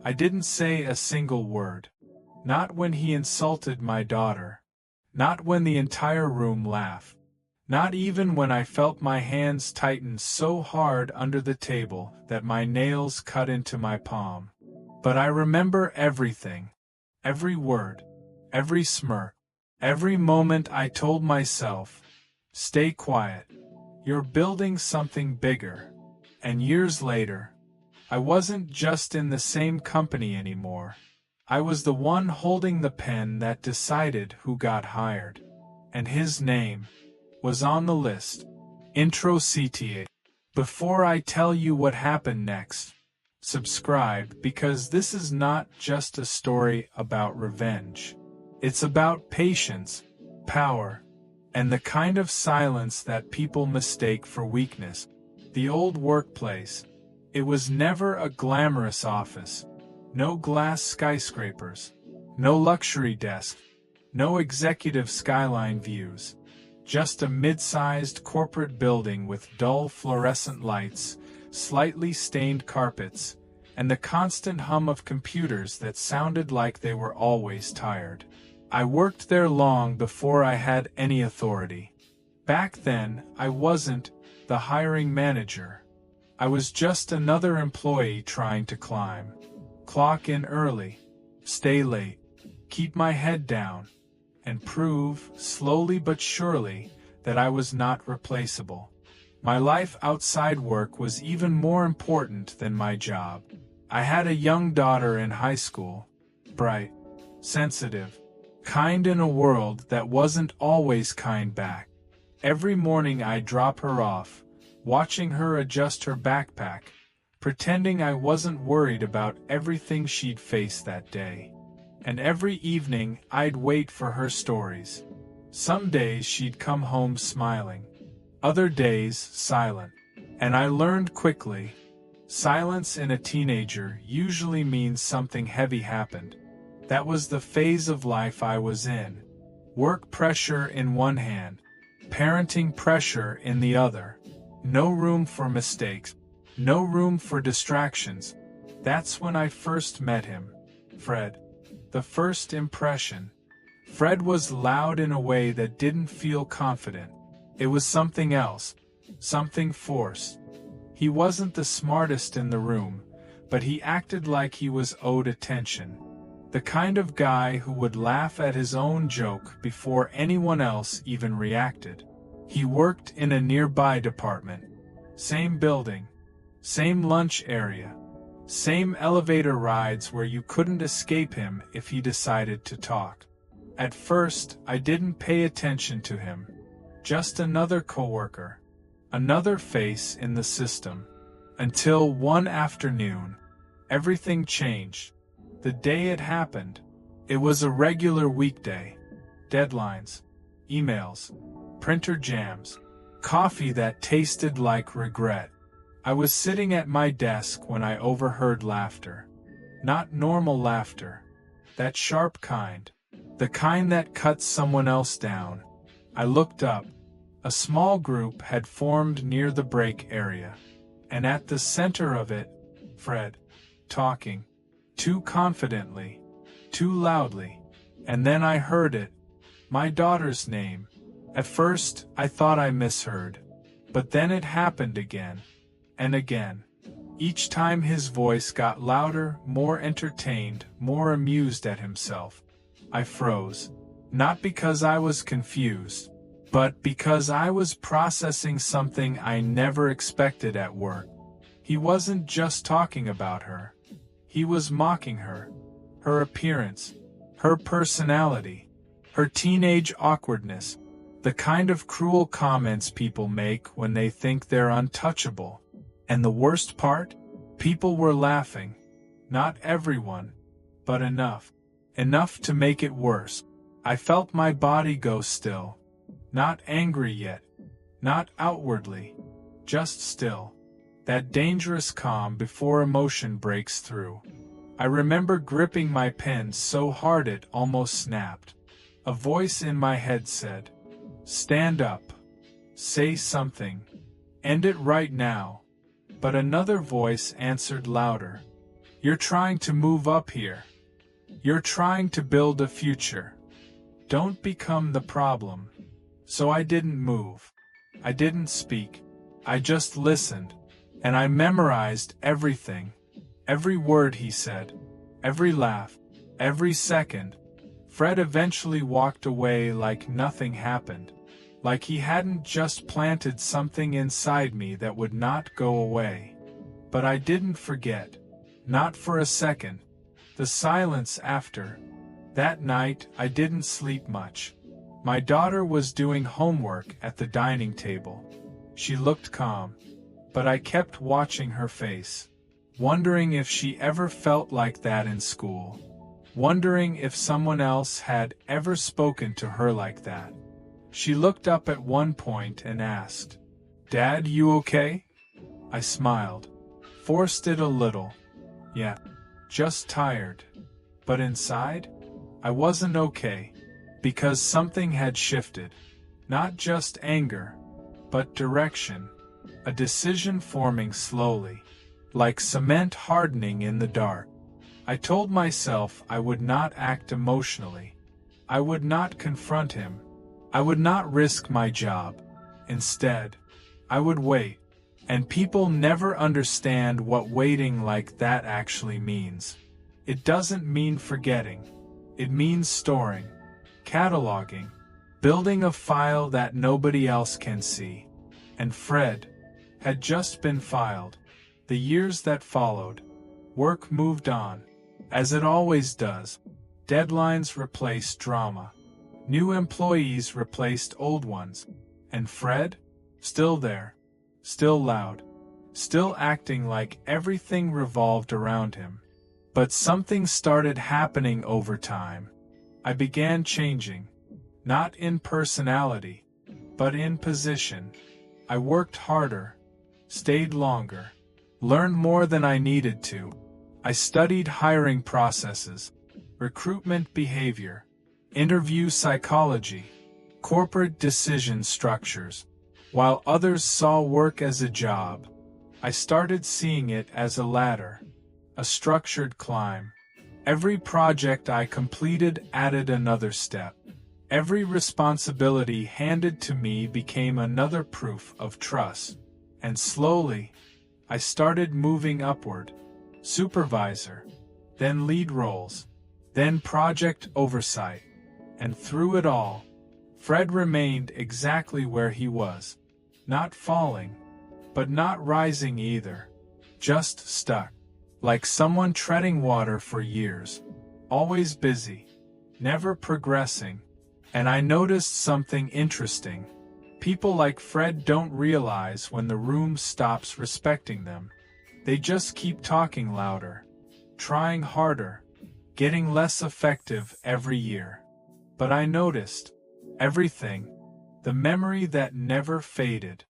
I didn't say a single word. Not when he insulted my daughter. Not when the entire room laughed. Not even when I felt my hands tighten so hard under the table that my nails cut into my palm. But I remember everything. Every word. Every smirk. Every moment I told myself, stay quiet. You're building something bigger. And years later, I wasn't just in the same company anymore. I was the one holding the pen that decided who got hired. And his name was on the list. Intro CTA. Before I tell you what happened next, subscribe because this is not just a story about revenge. It's about patience, power, and the kind of silence that people mistake for weakness. The old workplace. It was never a glamorous office. No glass skyscrapers. No luxury desk. No executive skyline views. Just a mid-sized corporate building with dull fluorescent lights, slightly stained carpets, and the constant hum of computers that sounded like they were always tired. I worked there long before I had any authority. Back then, I wasn't the hiring manager. I was just another employee trying to climb. Clock in early, stay late, keep my head down, and prove, slowly but surely, that I was not replaceable. My life outside work was even more important than my job. I had a young daughter in high school, bright, sensitive, kind in a world that wasn't always kind back. Every morning I'd drop her off, watching her adjust her backpack, pretending I wasn't worried about everything she'd face that day. And every evening I'd wait for her stories. Some days she'd come home smiling, other days silent. And I learned quickly, silence in a teenager usually means something heavy happened. That was the phase of life I was in. Work pressure in one hand, parenting pressure in the other. No room for mistakes. No room for distractions. That's when I first met him. Fred. The first impression. Fred was loud in a way that didn't feel confident. It was something else. Something forced. He wasn't the smartest in the room, but he acted like he was owed attention. The kind of guy who would laugh at his own joke before anyone else even reacted. He worked in a nearby department. Same building. Same lunch area. Same elevator rides where you couldn't escape him if he decided to talk. At first, I didn't pay attention to him. Just another coworker. Another face in the system. Until one afternoon, everything changed. The day it happened, it was a regular weekday. Deadlines, emails, printer jams, coffee that tasted like regret. I was sitting at my desk when I overheard laughter. Not normal laughter. That sharp kind. The kind that cuts someone else down. I looked up. A small group had formed near the break area. And at the center of it, Fred, talking. Too confidently. Too loudly. And then I heard it. My daughter's name. At first, I thought I misheard. But then it happened again. And again. Each time his voice got louder, more entertained, more amused at himself. I froze. Not because I was confused, but because I was processing something I never expected at work. He wasn't just talking about her. He was mocking her. Her appearance. Her personality. Her teenage awkwardness. The kind of cruel comments people make when they think they're untouchable. And the worst part? People were laughing. Not everyone, but enough. Enough to make it worse. I felt my body go still. Not angry yet. Not outwardly. Just still. That dangerous calm before emotion breaks through. I remember gripping my pen so hard it almost snapped. A voice in my head said, "Stand up. Say something. End it right now." But another voice answered louder. You're trying to move up here. You're trying to build a future. Don't become the problem. So I didn't move. I didn't speak. I just listened. And I memorized everything. Every word he said. Every laugh. Every second. Fred eventually walked away like nothing happened. Like he hadn't just planted something inside me that would not go away. But I didn't forget. Not for a second. The silence after. That night, I didn't sleep much. My daughter was doing homework at the dining table. She looked calm. But I kept watching her face. Wondering if she ever felt like that in school. Wondering if someone else had ever spoken to her like that. She looked up at one point and asked, "Dad, you okay?" I smiled. Forced it a little. Yeah. Just tired. But inside, I wasn't okay. Because something had shifted. Not just anger, but direction. A decision forming slowly. Like cement hardening in the dark. I told myself I would not act emotionally. I would not confront him. I would not risk my job. Instead, I would wait. And people never understand what waiting like that actually means. It doesn't mean forgetting. It means storing, cataloging, building a file that nobody else can see. And Fred had just been filed. The years that followed, work moved on, as it always does. Deadlines replaced drama. New employees replaced old ones. And Fred? Still there. Still loud. Still acting like everything revolved around him. But something started happening over time. I began changing. Not in personality, but in position. I worked harder. Stayed longer. Learned more than I needed to. I studied hiring processes, recruitment behavior, interview psychology, corporate decision structures. While others saw work as a job, I started seeing it as a ladder, a structured climb. Every project I completed added another step. Every responsibility handed to me became another proof of trust. And slowly, I started moving upward. Supervisor, then lead roles, then project oversight. And through it all, Fred remained exactly where he was. Not falling, but not rising either. Just stuck. Like someone treading water for years. Always busy. Never progressing. And I noticed something interesting. People like Fred don't realize when the room stops respecting them. They just keep talking louder. Trying harder. Getting less effective every year. But I noticed. Everything. The memory that never faded.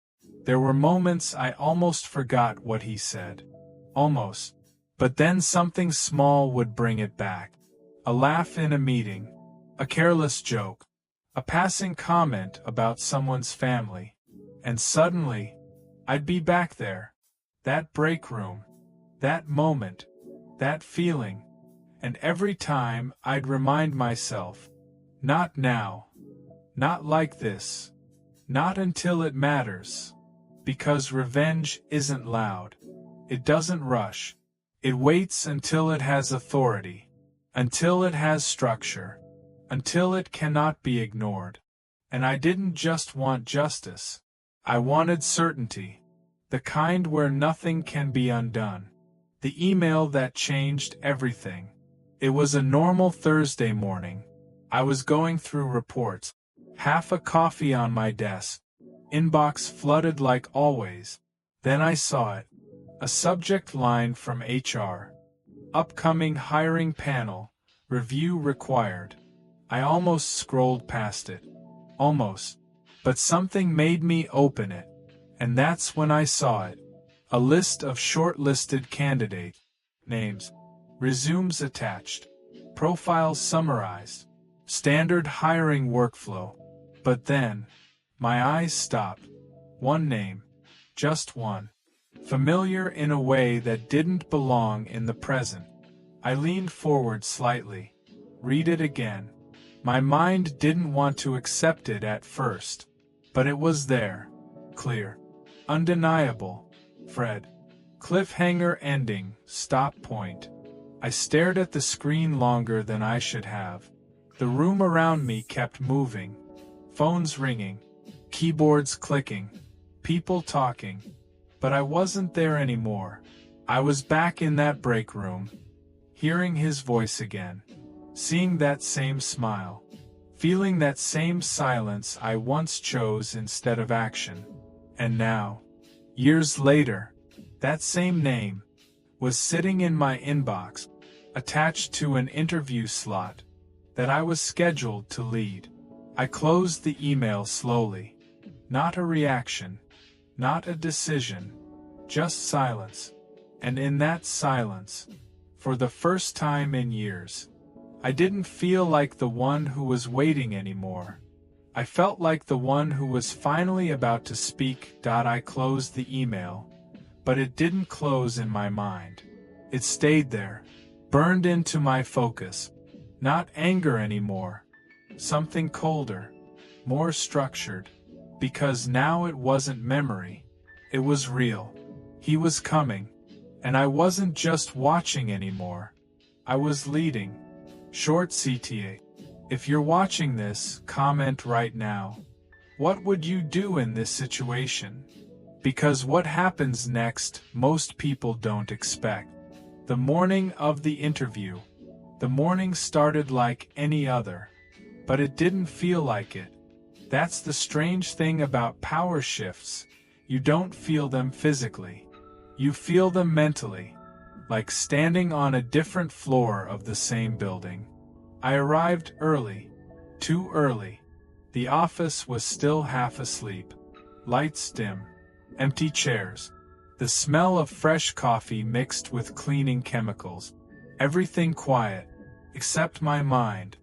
There were moments I almost forgot what he said. Almost. But then something small would bring it back. A laugh in a meeting. A careless joke. A passing comment about someone's family. And suddenly, I'd be back there. That break room. That moment. That feeling. And every time I'd remind myself, not now. Not like this. Not until it matters. Because revenge isn't loud. It doesn't rush. It waits until it has authority. Until it has structure. Until it cannot be ignored. And I didn't just want justice. I wanted certainty. The kind where nothing can be undone. The email that changed everything. It was a normal Thursday morning. I was going through reports. Half a coffee on my desk. Inbox flooded like always. Then I saw it. A subject line from HR. Upcoming hiring panel. Review required. I almost scrolled past it. Almost. But something made me open it. And that's when I saw it. A list of shortlisted candidate names. Resumes attached. Profiles summarized. Standard hiring workflow. But then, my eyes stopped. One name. Just one. familiar in a way that didn't belong in the present. I leaned forward slightly. Read it again. My mind didn't want to accept it at first, but it was there. Clear. Undeniable. Fred. Cliffhanger ending, stop point. I stared at the screen longer than I should have. The room around me kept moving. Phones ringing. Keyboards clicking. People talking. But I wasn't there anymore. I was back in that break room. Hearing his voice again. Seeing that same smile. Feeling that same silence I once chose instead of action. And now, years later, that same name was sitting in my inbox, attached to an interview slot that I was scheduled to lead. I closed the email slowly. Not a reaction, not a decision, just silence. And in that silence, for the first time in years, I didn't feel like the one who was waiting anymore. I felt like the one who was finally about to speak. I closed the email, but it didn't close in my mind. It stayed there, burned into my focus. Not anger anymore. Something colder, more structured. Because now it wasn't memory. It was real. He was coming. And I wasn't just watching anymore. I was leading. Short CTA. If you're watching this, comment right now. What would you do in this situation? Because what happens next, most people don't expect. The morning of the interview. The morning started like any other. But it didn't feel like it. That's the strange thing about power shifts. You don't feel them physically. You feel them mentally. Like standing on a different floor of the same building. I arrived early. Too early. The office was still half asleep. Lights dim. Empty chairs. The smell of fresh coffee mixed with cleaning chemicals. Everything quiet. Except my mind.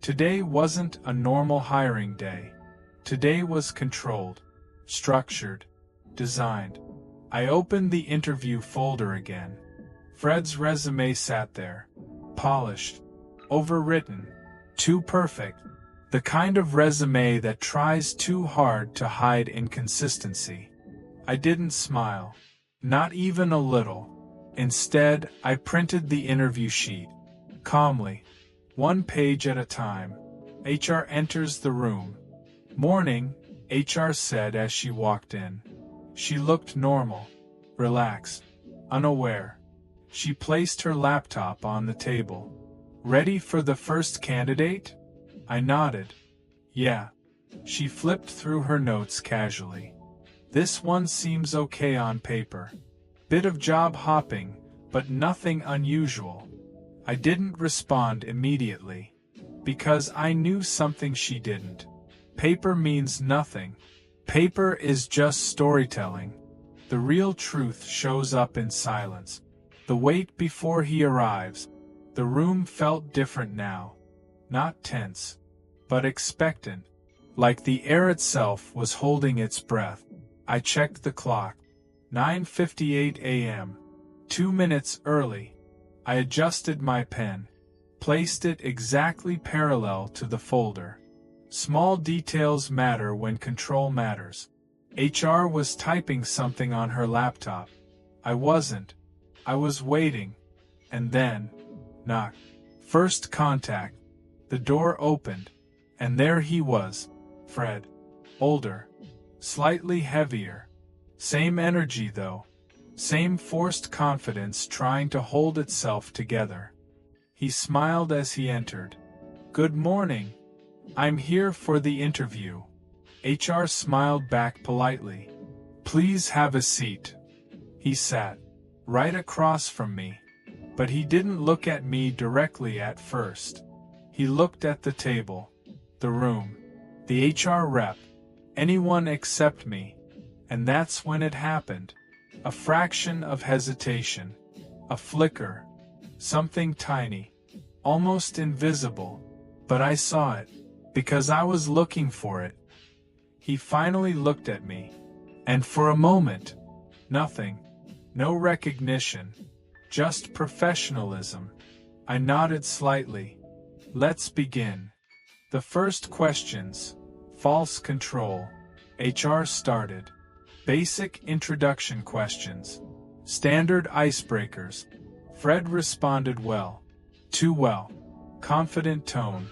Today wasn't a normal hiring day. Today was controlled. Structured. Designed. I opened the interview folder again. Fred's resume sat there. Polished. Overwritten. Too perfect. The kind of resume that tries too hard to hide inconsistency. I didn't smile. Not even a little. Instead, I printed the interview sheet. Calmly. One page at a time. HR enters the room. Morning, HR said as she walked in. She looked normal. Relaxed. Unaware. She placed her laptop on the table. Ready for the first candidate? I nodded. Yeah. She flipped through her notes casually. This one seems okay on paper. Bit of job hopping, but nothing unusual. I didn't respond immediately. Because I knew something she didn't. Paper means nothing. Paper is just storytelling. The real truth shows up in silence. The wait before he arrives. The room felt different now. Not tense, but expectant. Like the air itself was holding its breath. I checked the clock. 9:58 a.m. 2 minutes early. I adjusted my pen. Placed it exactly parallel to the folder. Small details matter when control matters. HR was typing something on her laptop. I wasn't. I was waiting. And then, knock. First contact. The door opened. And there he was. Fred. Older. Slightly heavier. Same energy though. Same forced confidence trying to hold itself together. He smiled as he entered. Good morning. I'm here for the interview. HR smiled back politely. Please have a seat. He sat right across from me. But he didn't look at me directly at first. He looked at the table, the room, the HR rep, anyone except me. And that's when it happened. A fraction of hesitation. A flicker. Something tiny. Almost invisible. But I saw it. Because I was looking for it. He finally looked at me. And for a moment, nothing. No recognition. Just professionalism. I nodded slightly. Let's begin. The first questions. False control. HR started. Basic introduction questions. Standard icebreakers. Fred responded well. Too well. Confident tone.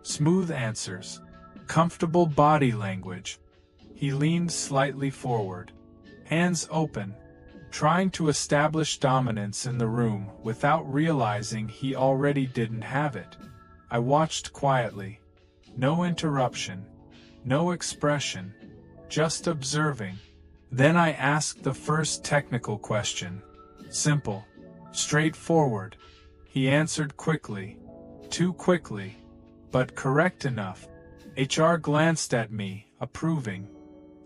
Smooth answers. Comfortable body language. He leaned slightly forward. Hands open. Trying to establish dominance in the room without realizing he already didn't have it. I watched quietly. No interruption. No expression. Just observing. Then I asked the first technical question. Simple. Straightforward. He answered quickly. Too quickly. But correct enough. HR glanced at me, approving.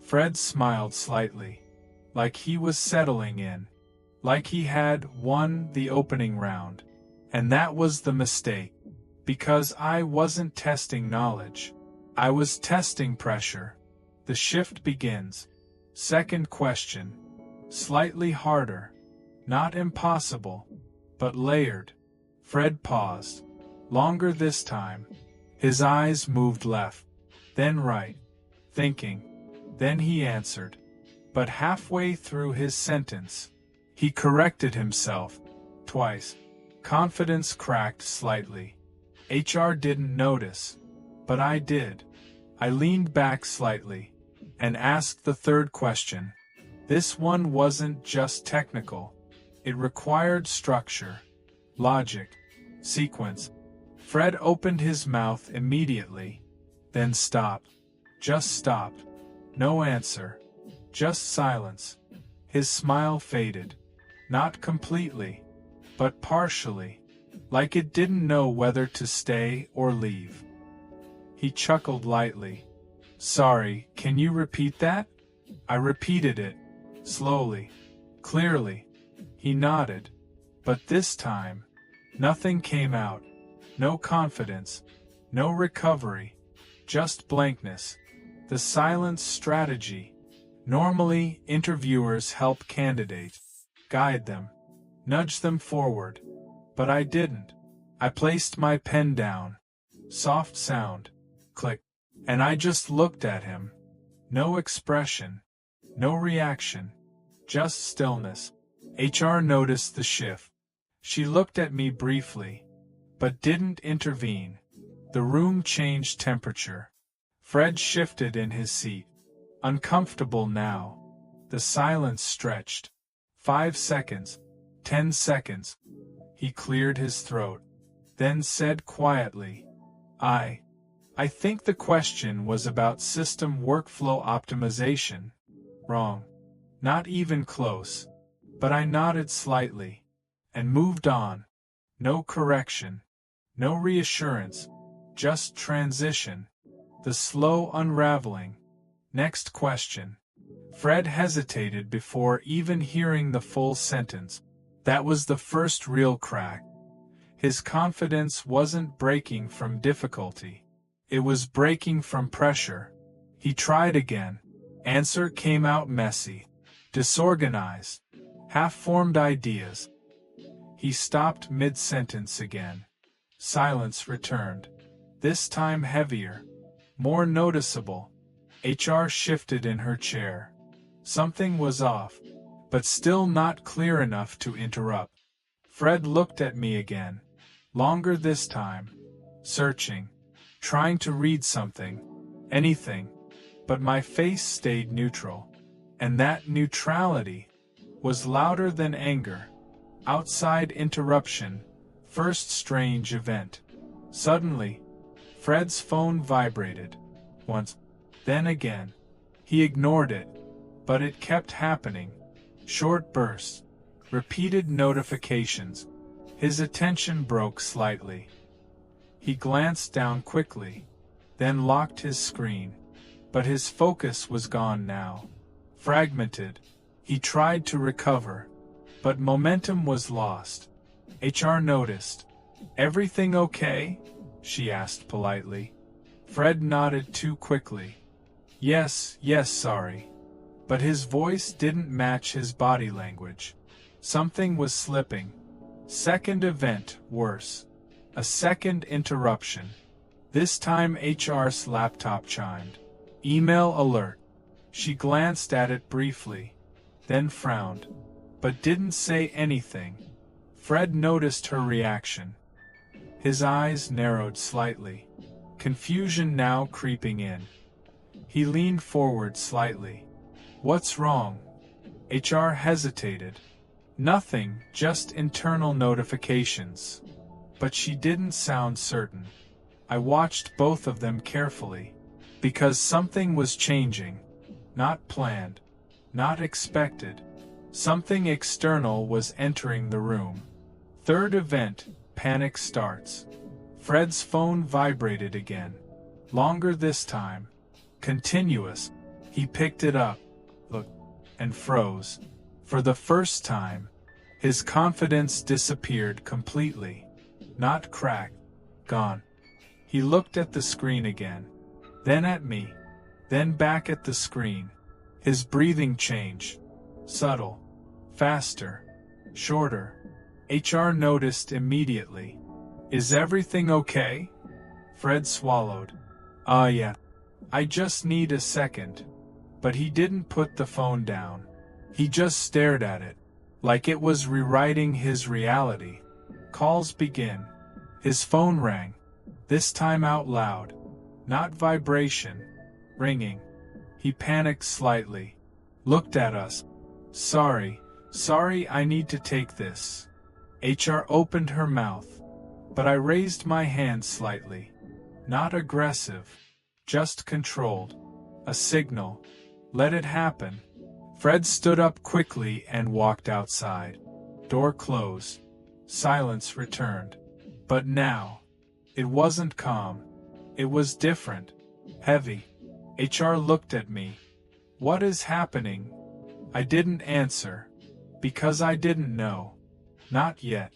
Fred smiled slightly. Like he was settling in. Like he had won the opening round. And that was the mistake. Because I wasn't testing knowledge. I was testing pressure. The shift begins. Second question. Slightly harder. Not impossible. But layered. Fred paused. Longer this time. His eyes moved left. Then right. Thinking. Then he answered. But halfway through his sentence, he corrected himself. Twice. Confidence cracked slightly. HR didn't notice. But I did. I leaned back slightly. And asked the third question. This one wasn't just technical. It required structure. Logic. Sequence. Fred opened his mouth immediately. Then stopped. Just stopped. No answer. Just silence. His smile faded. Not completely, but partially. Like it didn't know whether to stay or leave. He chuckled lightly. Sorry, can you repeat that? I repeated it. Slowly. Clearly. He nodded. But this time, nothing came out. No confidence. No recovery. Just blankness. The silence strategy. Normally, interviewers help candidates, guide them, nudge them forward. But I didn't. I placed my pen down. Soft sound. Click. And I just looked at him. No expression. No reaction. Just stillness. HR noticed the shift. She looked at me briefly, but didn't intervene. The room changed temperature. Fred shifted in his seat. Uncomfortable now. The silence stretched. 5 seconds. 10 seconds. He cleared his throat. Then said quietly, I think the question was about system workflow optimization. Wrong. Not even close. But I nodded slightly. And moved on. No correction. No reassurance. Just transition. The slow unraveling. Next question. Fred hesitated before even hearing the full sentence. That was the first real crack. His confidence wasn't breaking from difficulty. It was breaking from pressure. He tried again. Answer came out messy. Disorganized. Half-formed ideas. He stopped mid-sentence again. Silence returned. This time heavier. More noticeable. HR shifted in her chair. Something was off, but still not clear enough to interrupt. Fred looked at me again. Longer this time. Searching. Trying to read something. Anything. But my face stayed neutral. And that neutrality was louder than anger. Outside interruption. First strange event. Suddenly, Fred's phone vibrated. Once. Then again. He ignored it. But it kept happening. Short bursts. Repeated notifications. His attention broke slightly. He glanced down quickly. Then locked his screen. But his focus was gone now. Fragmented. He tried to recover. But momentum was lost. HR noticed. Everything okay? She asked politely. Fred nodded too quickly. Yes, sorry. But his voice didn't match his body language. Something was slipping. Second event, worse. A second interruption. This time HR's laptop chimed. Email alert. She glanced at it briefly, then frowned, but didn't say anything. Fred noticed her reaction. His eyes narrowed slightly, confusion now creeping in. He leaned forward slightly. What's wrong? HR hesitated. Nothing, just internal notifications. But she didn't sound certain. I watched both of them carefully, because something was changing. Not planned, not expected. Something external was entering the room. Third event, panic starts. Fred's phone vibrated again. Longer this time. Continuous. He picked it up, looked, and froze. For the first time, his confidence disappeared completely. Not cracked, gone. He looked at the screen again, then at me, then back at the screen. His breathing changed. Subtle. Faster. Shorter. HR noticed immediately. Is everything okay? Fred swallowed. Yeah. I just need a second. But he didn't put the phone down. He just stared at it, like it was rewriting his reality. Calls begin. His phone rang. This time out loud. Not vibration. Ringing. He panicked slightly. Looked at us. Sorry, I need to take this. HR opened her mouth. But I raised my hand slightly. Not aggressive. Just controlled. A signal. Let it happen. Fred stood up quickly and walked outside. Door closed. Silence returned. But now, it wasn't calm. It was different. Heavy. HR looked at me. What is happening? I didn't answer. Because I didn't know. Not yet.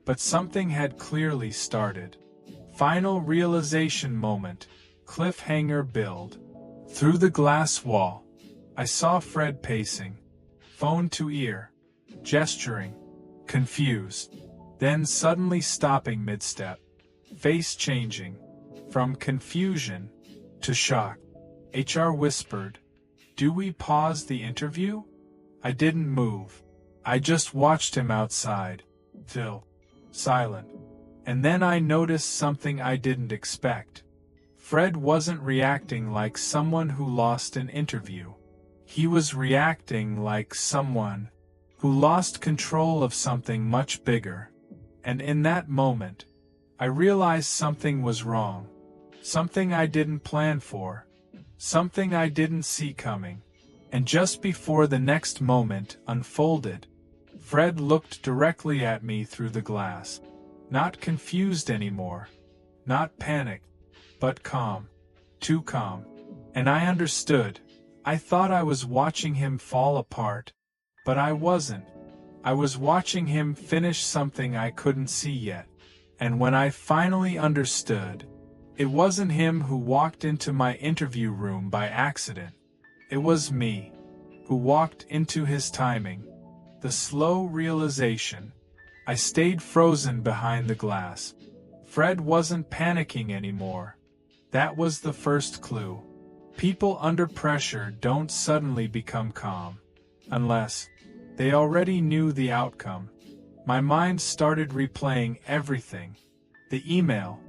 But something had clearly started. Final realization moment. Cliffhanger build. Through the glass wall, I saw Fred pacing. Phone to ear. Gesturing. Confused. Then suddenly stopping mid-step. Face changing. From confusion to shock. HR whispered, "Do we pause the interview?" I didn't move. I just watched him outside. Till. Silent. And then I noticed something I didn't expect. Fred wasn't reacting like someone who lost an interview. He was reacting like someone who lost control of something much bigger. And in that moment, I realized something was wrong. Something I didn't plan for. Something I didn't see coming. And just before the next moment unfolded, Fred looked directly at me through the glass. Not confused anymore. Not panicked. But calm. Too calm. And I understood. I thought I was watching him fall apart. But I wasn't. I was watching him finish something I couldn't see yet. And when I finally understood, it wasn't him who walked into my interview room by accident. It was me, who walked into his timing. The slow realization. I stayed frozen behind the glass. Fred wasn't panicking anymore. That was the first clue. People under pressure don't suddenly become calm. Unless they already knew the outcome. My mind started replaying everything. The email.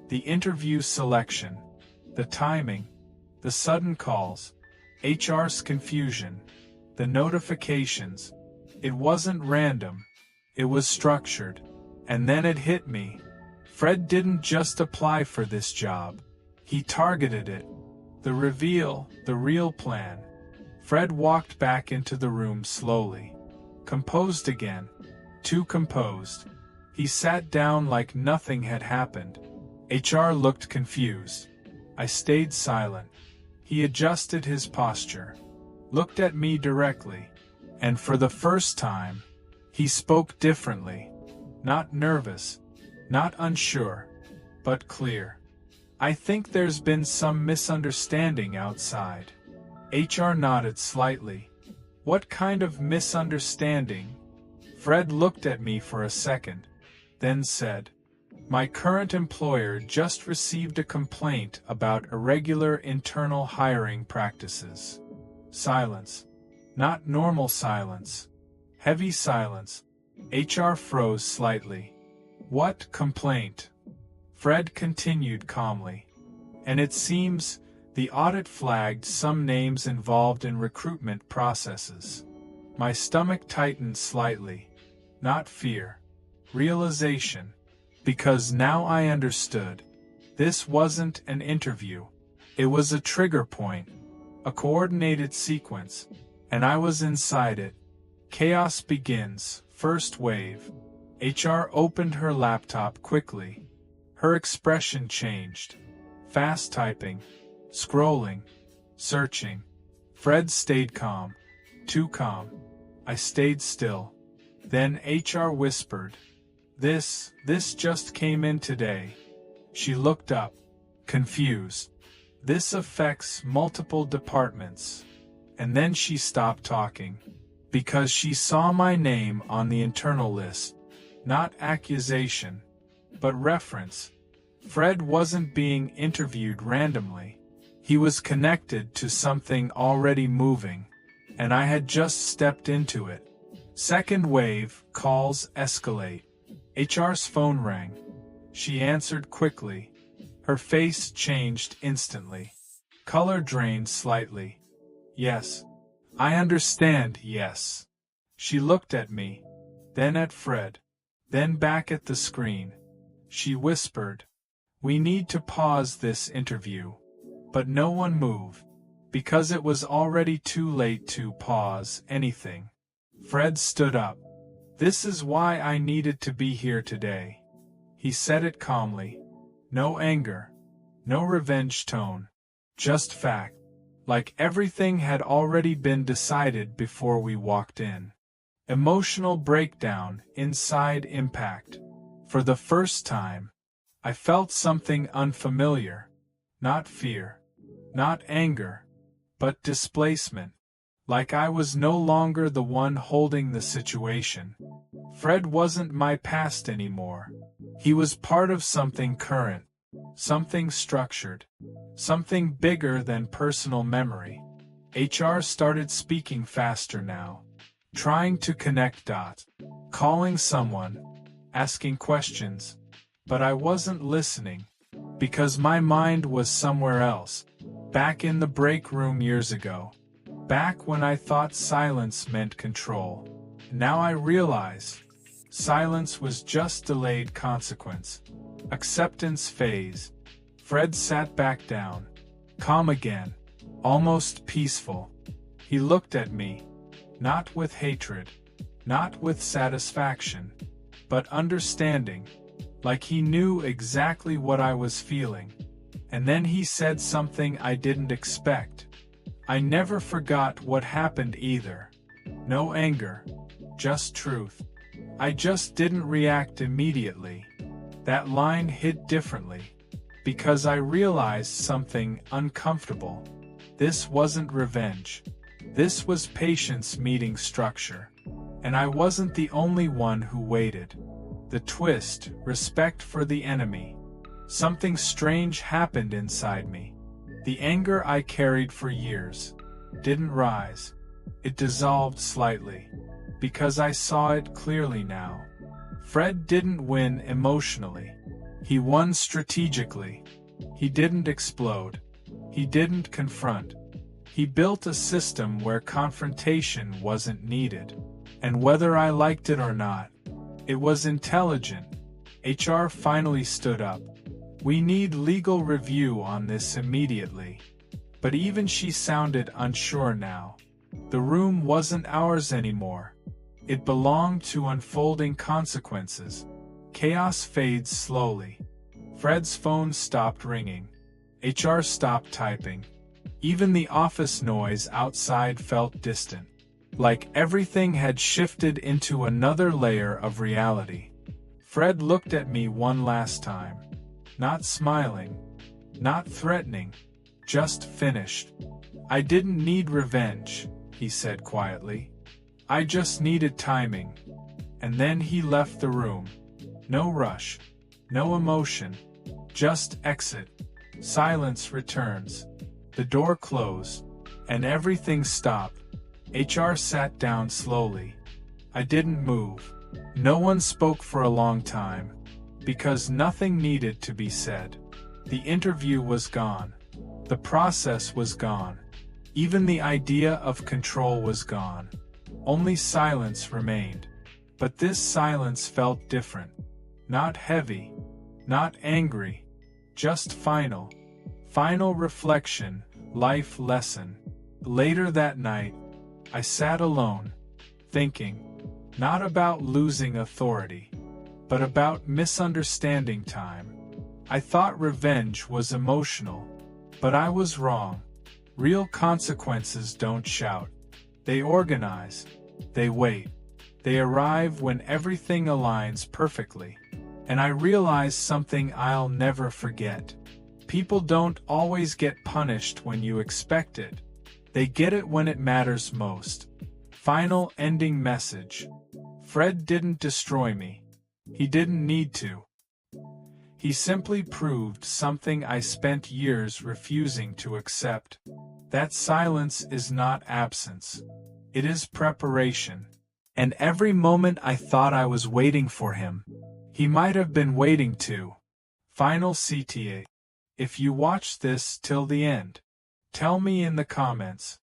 The interview selection, the timing, the sudden calls, HR's confusion, the notifications. It wasn't random. It was structured. And then it hit me. Fred didn't just apply for this job. He targeted it. The reveal, the real plan. Fred walked back into the room slowly. Composed again. Too composed. He sat down like nothing had happened. HR looked confused. I stayed silent. He adjusted his posture, looked at me directly, and for the first time, he spoke differently. Not nervous, not unsure, but clear. I think there's been some misunderstanding outside. HR nodded slightly. What kind of misunderstanding? Fred looked at me for a second, then said, "My current employer just received a complaint about irregular internal hiring practices." Silence. Not normal silence. Heavy silence. HR froze slightly. "What complaint?" Fred continued calmly. "And it seems the audit flagged some names involved in recruitment processes." My stomach tightened slightly. Not fear. Realization. Because now I understood. This wasn't an interview. It was a trigger point. A coordinated sequence. And I was inside it. Chaos begins. First wave. HR opened her laptop quickly. Her expression changed. Fast typing. Scrolling. Searching. Fred stayed calm. Too calm. I stayed still. Then HR whispered, This just came in today." She looked up, confused. "This affects multiple departments." And then she stopped talking. Because she saw my name on the internal list. Not accusation, but reference. Fred wasn't being interviewed randomly. He was connected to something already moving, and I had just stepped into it. Second wave, calls escalate. HR's phone rang. She answered quickly. Her face changed instantly. Color drained slightly. "Yes. I understand, yes." She looked at me, then at Fred, then back at the screen. She whispered, "We need to pause this interview." But no one moved, because it was already too late to pause anything. Fred stood up. "This is why I needed to be here today." He said it calmly. No anger. No revenge tone. Just fact. Like everything had already been decided before we walked in. Emotional breakdown, inside impact. For the first time, I felt something unfamiliar. Not fear. Not anger. But displacement. Like I was no longer the one holding the situation. Fred wasn't my past anymore. He was part of something current. Something structured. Something bigger than personal memory. HR started speaking faster now. Trying to connect dots. Calling someone. Asking questions. But I wasn't listening. Because my mind was somewhere else. Back in the break room years ago. Back when I thought silence meant control. Now I realize. Silence was just delayed consequence. Acceptance phase. Fred sat back down. Calm again. Almost peaceful. He looked at me. Not with hatred. Not with satisfaction. But understanding. Like he knew exactly what I was feeling. And then he said something I didn't expect. I never forgot what happened either. No anger. Just truth. I just didn't react immediately. That line hit differently. Because I realized something uncomfortable. This wasn't revenge. This was patience meeting structure. And I wasn't the only one who waited. The twist, respect for the enemy. Something strange happened inside me. The anger I carried for years didn't rise. It dissolved slightly. Because I saw it clearly now. Fred didn't win emotionally. He won strategically. He didn't explode. He didn't confront. He built a system where confrontation wasn't needed. And whether I liked it or not, it was intelligent. HR finally stood up. "We need legal review on this immediately." But even she sounded unsure now. The room wasn't ours anymore. It belonged to unfolding consequences. Chaos fades slowly. Fred's phone stopped ringing. HR stopped typing. Even the office noise outside felt distant. Like everything had shifted into another layer of reality. Fred looked at me one last time. Not smiling. Not threatening. Just finished. "I didn't need revenge," he said quietly. "I just needed timing." And then he left the room. No rush. No emotion. Just exit. Silence returns. The door closed. And everything stopped. HR sat down slowly. I didn't move. No one spoke for a long time. Because nothing needed to be said. The interview was gone. The process was gone. Even the idea of control was gone. Only silence remained. But this silence felt different. Not heavy. Not angry. Just final. Final reflection, life lesson. Later that night, I sat alone, thinking, not about losing authority, but about misunderstanding time. I thought revenge was emotional, but I was wrong. Real consequences don't shout. They organize. They wait. They arrive when everything aligns perfectly. And I realized something I'll never forget. People don't always get punished when you expect it. They get it when it matters most. Final ending message. Fred didn't destroy me. He didn't need to. He simply proved something I spent years refusing to accept. That silence is not absence. It is preparation. And every moment I thought I was waiting for him, he might have been waiting too. Final CTA. If you watched this till the end, tell me in the comments,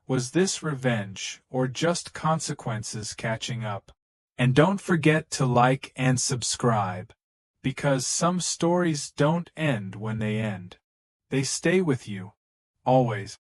was this revenge or just consequences catching up? And don't forget to like and subscribe, because some stories don't end when they end. They stay with you, always.